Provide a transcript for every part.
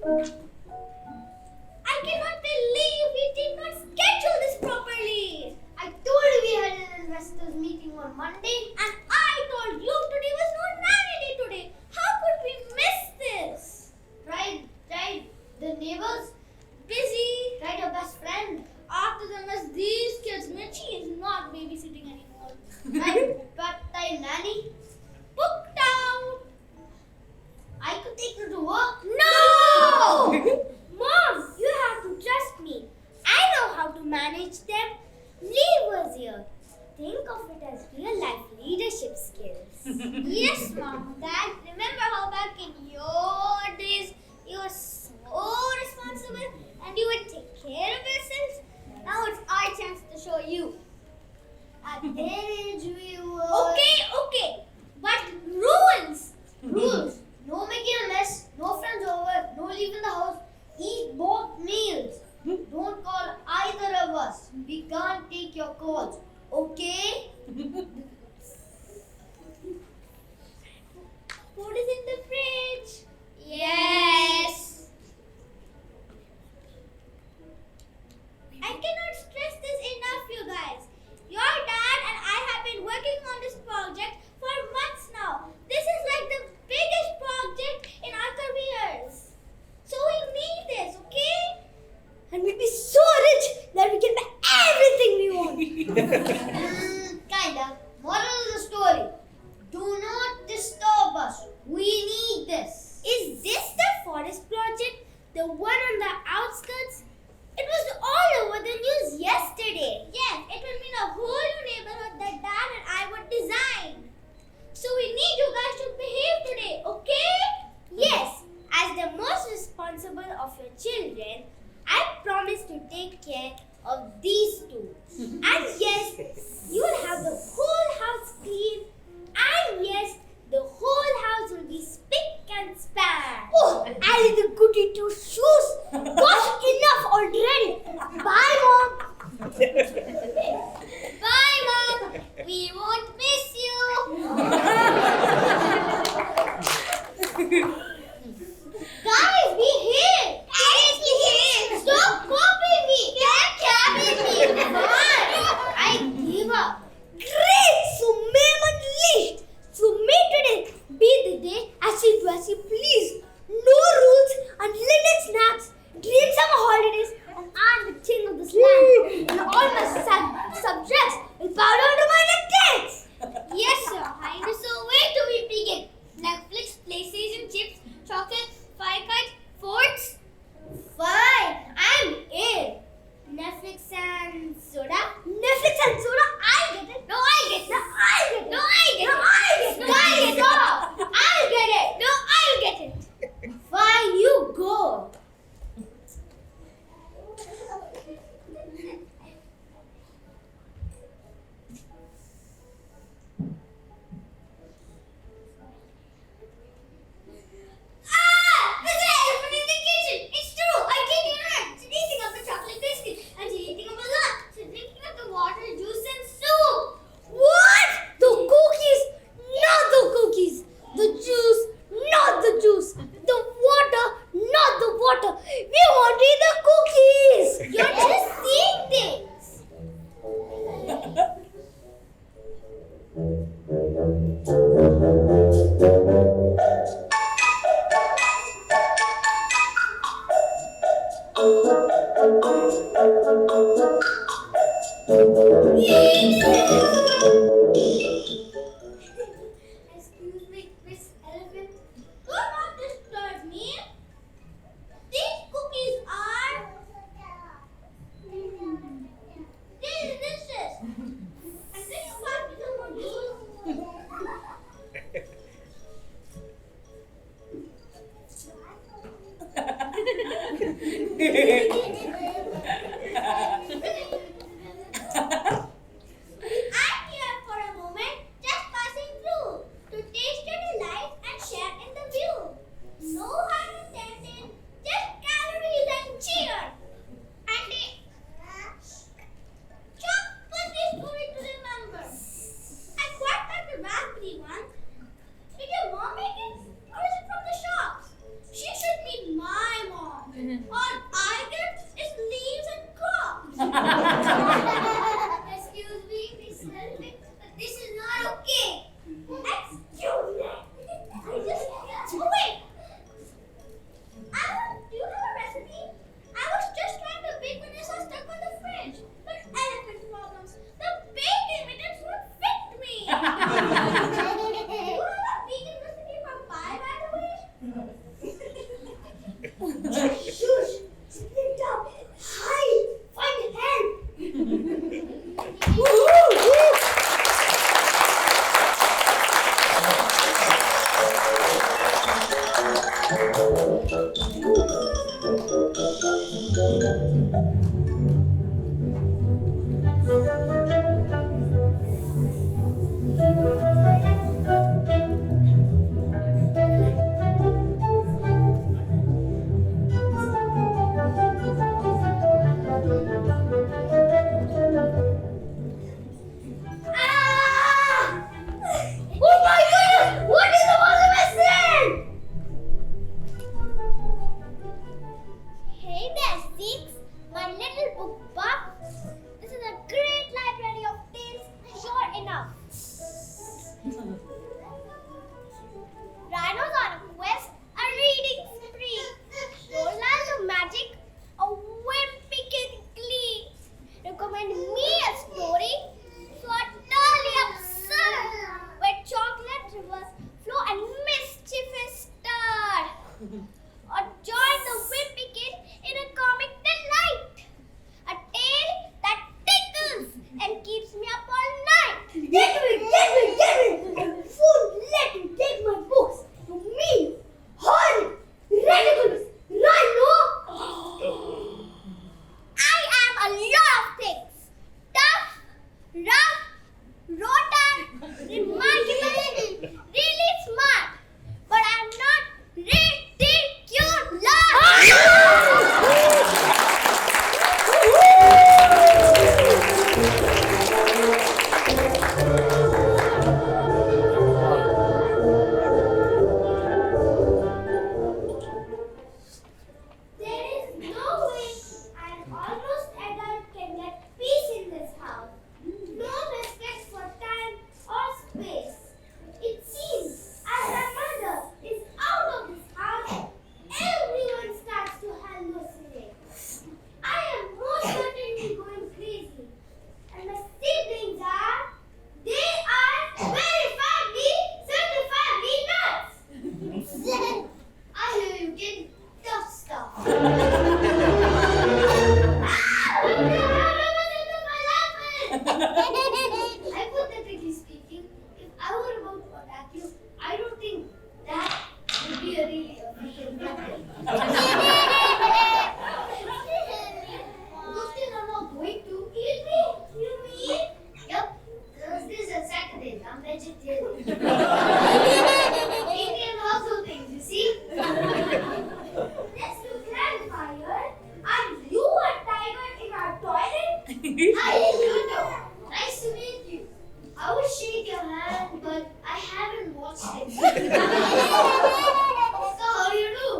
I cannot believe we did not schedule this properly. I told you we had an investors meeting on Monday, and I told you today was not nanny day today. How could we miss this? Right. The neighbors busy. Right, your best friend. After the mess, these kids, Mitchie is not babysitting anymore. Right, but thy nanny booked out. I could take her to work. No! Mom, you have to trust me. I know how to manage them. Leave us here. Think of it as real life leadership skills. Yes, Mom. Dad, remember how back in your days you were so responsible and you would take care of yourselves? Now it's our chance to show you. At their age we were... Okay. But rules. No making a mess, no friends over, no leaving the house, eat both meals. Don't call either of us. We can't take your calls. Okay? Food is in the fridge. Yes. I cannot stress this enough, you guys. Your dad and I have been working on this project for months now. This is like the biggest project in our careers. So we need this, okay? And we'll be so rich that we can buy everything we want. Kinda. Moral of the story. Do not disturb us. We need this. Is this the forest project? The one on the outskirts? It was all over the news yesterday. Yes, it will mean a whole new neighborhood that Dad and I would design. So we need you guys to behave today, okay? Yes, as the most responsible of your children, I promise to take care of these two. And yes, you will have the whole house clean. And yes, the whole house will be spick and span. Oh, and the goody two shoes. Gosh, enough already. Bye, Mom. Bye, Mom. We won't miss you. Guys, behave. Stop copying me. Can't copy me. Come on. I give up. Great. So, ma'am unleashed. So may today be the day as you do as you please. No rules, unlimited snacks, dream summer holidays, and I'm the king of this land. And all my subjects will bow down to my dictates. Yes, sir. Highness. So where do we begin? Netflix, PlayStation, chips, chocolate, fire kite, forts? Fine. I'm in. Netflix and soda? Netflix and soda? I get it. No, I get it. No, I get it. No, I get it. No, I get it. No, I get it. I'll get it. No, I'll get it. Fine, you go. Did your mom make it? Or is it from the shops? She should meet my mom. Ah! Oh my goodness! What is the bottom message? Hey there, Six, my little book buff. This is a great library of tales, sure enough. Rhinos on a quest, a reading spree. Roland of magic, a whimsical glee. Recommend me a story so utterly absurd, where chocolate rivers flow and mischievous stir. Or join the wimpy kid in a comic delight. A tale that tickles and keeps me up all night. Get me! Fool, let me take my books. You mean, horrid, ridiculous, rhino. I am a lot of things. Tough, rough, rotten, remarkable, really smart. But I'm not ridiculous. There is no way an almost adult can get peace in this house. No respect for time or space. It seems as my mother is out of this house, everyone starts to hallucinate. I am most certainly going crazy. And my siblings they are verifiably, certifiably nuts. I hear you getting tough stuff. Hypothetically speaking, if I were about to attack you, I don't think that would be a really efficient method. You still are not going to kill me? You mean? Yep. Thursdays and Saturdays, I'm vegetarian. Indian household things, you see? Just to clarify here, are you a tiger in our toilet? Hi, Pluto. Nice to meet you. I would shake your hand, but I haven't watched it. So how do you do?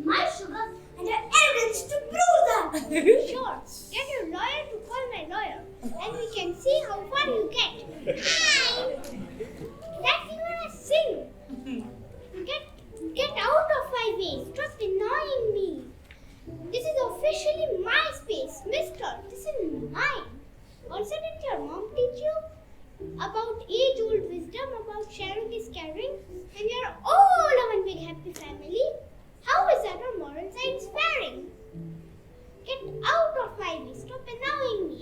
my sugar and your evidence to prove that. Sure, get your lawyer to call my lawyer and we can see how far you get. Hi! That's even a sin. Get out of my way. Stop annoying me. This is officially my space, mister. This is mine. Also, did your mom teach you about age-old wisdom about sharing is caring? And you're all one big happy family. How is that on moral science faring? Get out of my way. Stop annoying me.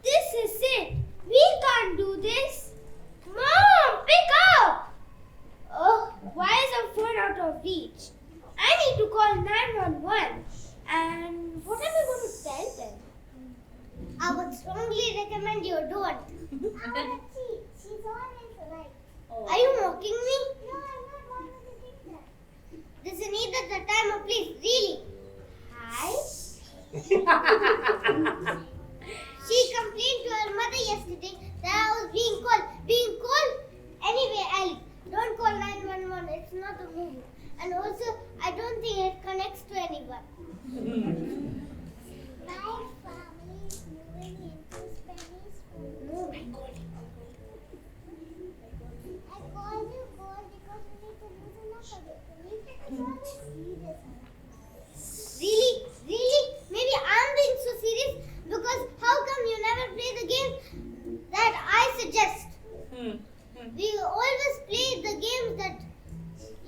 This is it. We can't do this. Mom, pick up. Oh, why is our phone out of reach? I need to call 911. And what am I going to tell them? I would strongly recommend you don't. She's always right. Are you mocking me? No, I'm not mocking that. This is neither the time or place, really. Hi. She complained to her mother yesterday that I was being called. Being called? Anyway, Ali, don't call 911. It's not a movie. And also, I don't think it connects to anyone. My family is moving into Spanish school. No, I called you. I called you because we need to listen up a bit. It's always serious. Really? Really? Maybe I'm being so serious because how come you never play the game that I suggest? We always play the games that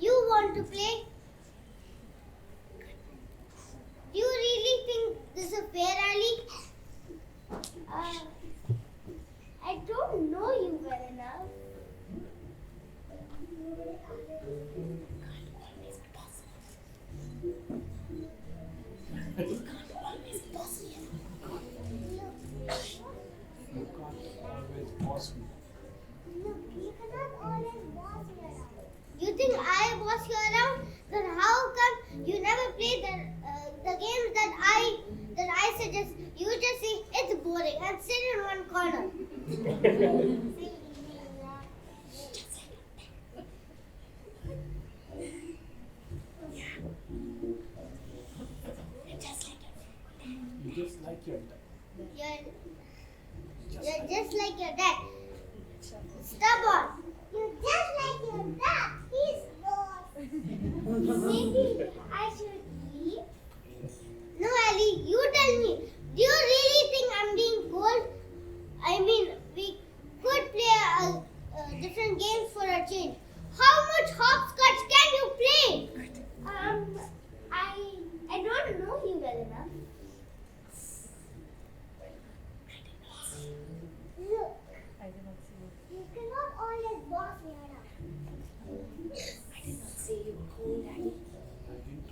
you want to play. Do you really think this is fair, Ali? I don't know you well enough. Look, you cannot always boss me around. You think I boss you around? Then how come you never play the games that I suggest? You just say it's boring and sit in one corner. You're just like your dad. You're just like your dad. Stubborn. You're just like your dad. He's lost. Maybe I should leave? No, Ali, you tell me. Do you really think I'm being cold? I mean, we could play different games for a change. How much hopscotch can you play? I don't know you well enough. Look, I did not see you. you cannot always boss me around. I did not say you were cold, Daddy. I didn't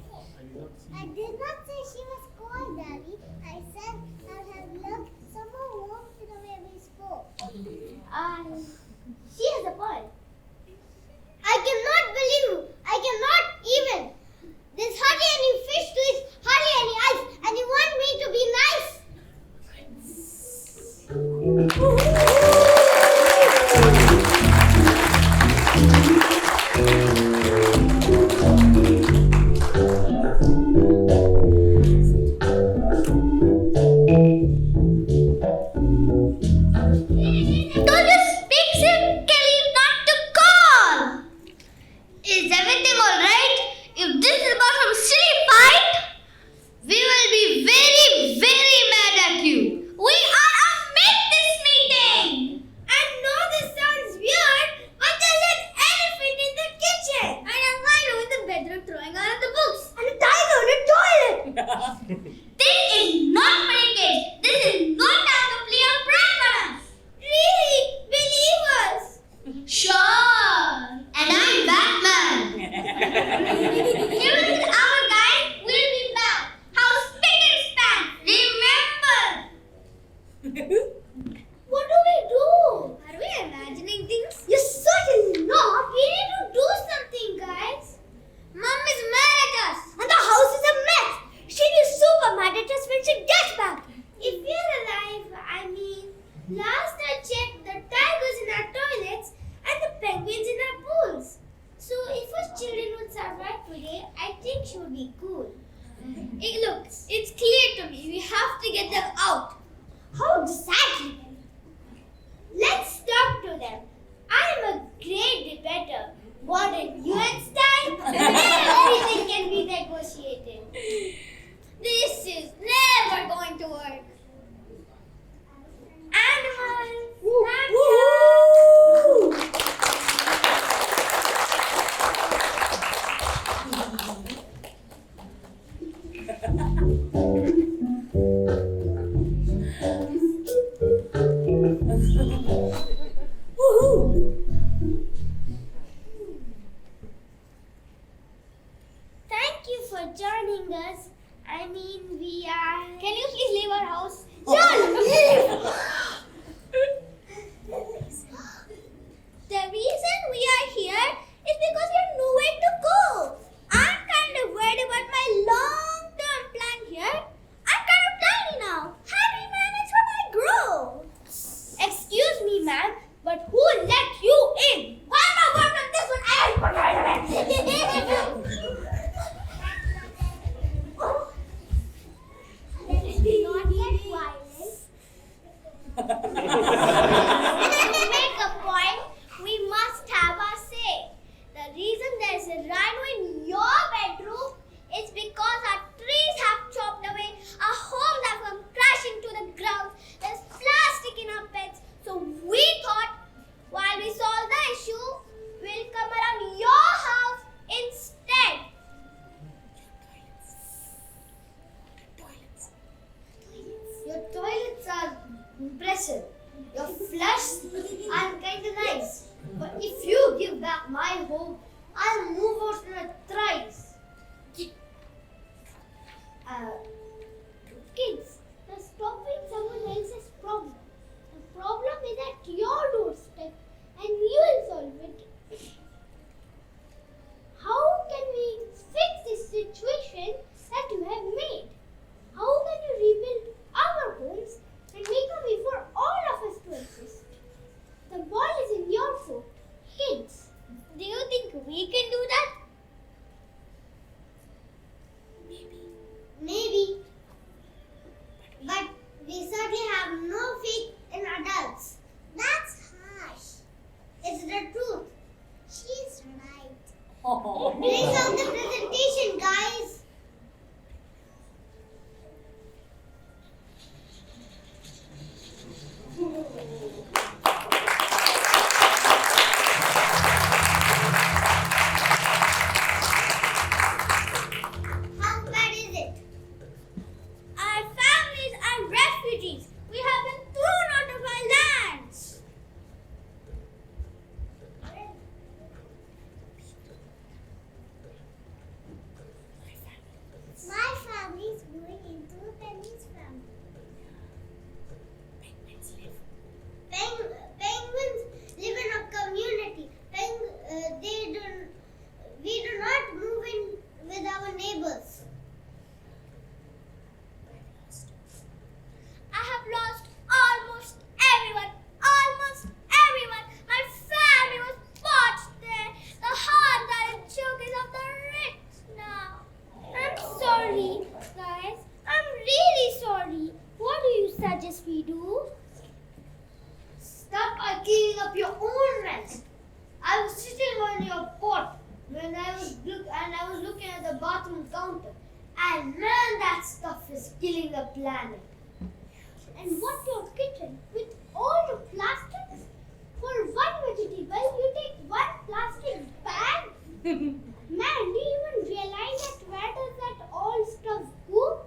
I think she would be cool. Look, it's clear to me. We have to get them out. How exactly? Let's talk to them. I'm a great debater. What in UN style? Everything can be negotiated. This is never going to work. Animals, thank you. Thank you for joining us. I mean, we are. Can you please leave our house? John, leave! The reason we are here is because we have nowhere to go. I'm kind of worried about my long-term plan here. I'm kind of tiny now. How do you manage when I grow? Excuse me, ma'am, but who let you in? One more word on this one. Let's not get violent. To make a point, we must have our say. The reason there's a rhino in your bedroom is because our trees have chopped away our homes have come crashing to the ground. There's plastic in our beds. So we thought while we solve the issue, we'll come around your house instead. Your toilets are impressive. Your flush are kind of nice. But if you give back my home, I'll move out in a trice. Kids, you're stopping someone else's problem. The problem is at your doorstep and we will solve it. How can we fix this situation that you have made? How can you rebuild our homes and make a way for all of us to exist? The ball is in your court. Kids, do you think we can do that? Maybe. But we certainly have no faith in adults. That's harsh. It's the truth. She's right. Bring out the presentation, guys. How bad is it? Our families are refugees. We have been thrown out of our lands. My family is going into a penguin's family. Penguins live in a community. We do not move in with our neighbors. I have lost almost everyone. Almost everyone. My family was botched there. The hearts are in chokers of the rich now. I'm sorry, guys. I'm really sorry. What do you suggest we do? Stop cleaning up your own mess. I was sitting on your pot when I was looking at the bathroom counter, and man, that stuff is killing the planet. And what your kitchen with all the plastics? For one vegetable, you take one plastic bag. Man, do you even realize that where does that all stuff go?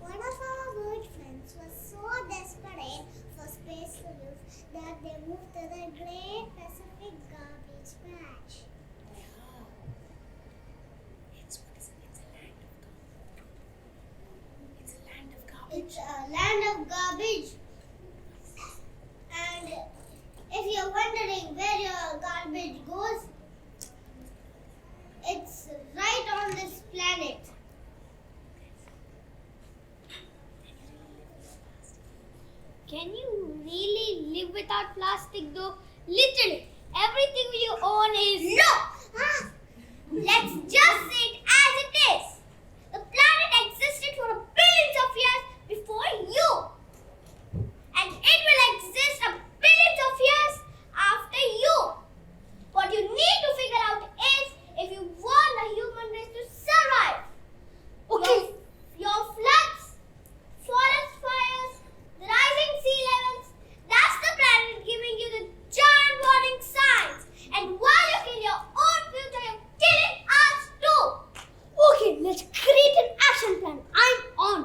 One of our bird friends was so desperate for space to use that they moved to the Great Pacific Garbage Patch. It's a land of garbage. And if you're wondering where your garbage goes, it's right on this planet. Can you really live without plastic though? Literally, Everything you own is no. Let's just say it as it is. The planet existed for billions of years before you, and it will exist billions of years after you. What you need to figure out is if you want the human race to survive. Okay. Your floods, forest fires, the rising sea levels, that's the planet giving you the giant warning signs. And while you kill your own future, you're killing us too. Okay, let's create an action plan. I'm on.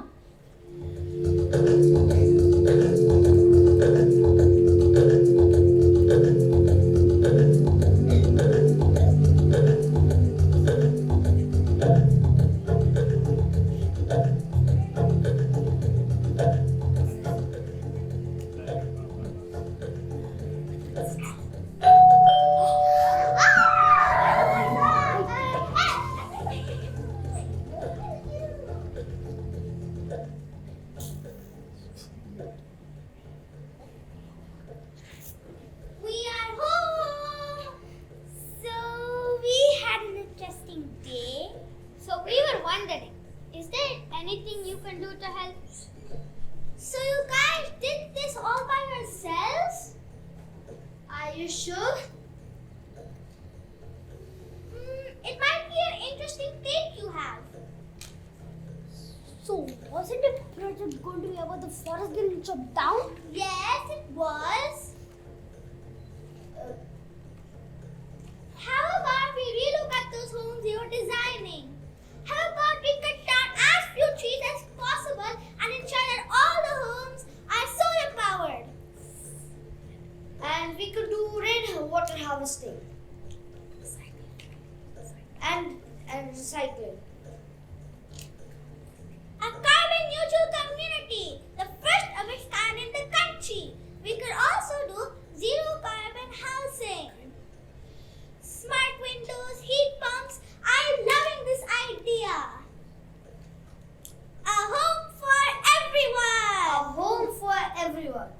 We are home. So we had an interesting day. So we were wondering, is there anything you can do to help? So you guys did this all by yourselves? Are you sure? It might be an interesting take you have. So wasn't the project going to be about the forest getting chopped down? Yes, it was. How about we relook at those homes you were designing? How about we cut down as few trees as possible and ensure that all the homes are solar powered? And we could do rainwater harvesting and recycling. A carbon neutral community, the first of its kind in the country. We could also do zero carbon housing. Smart windows, heat pumps. I'm loving this idea. A home for everyone. A home for everyone.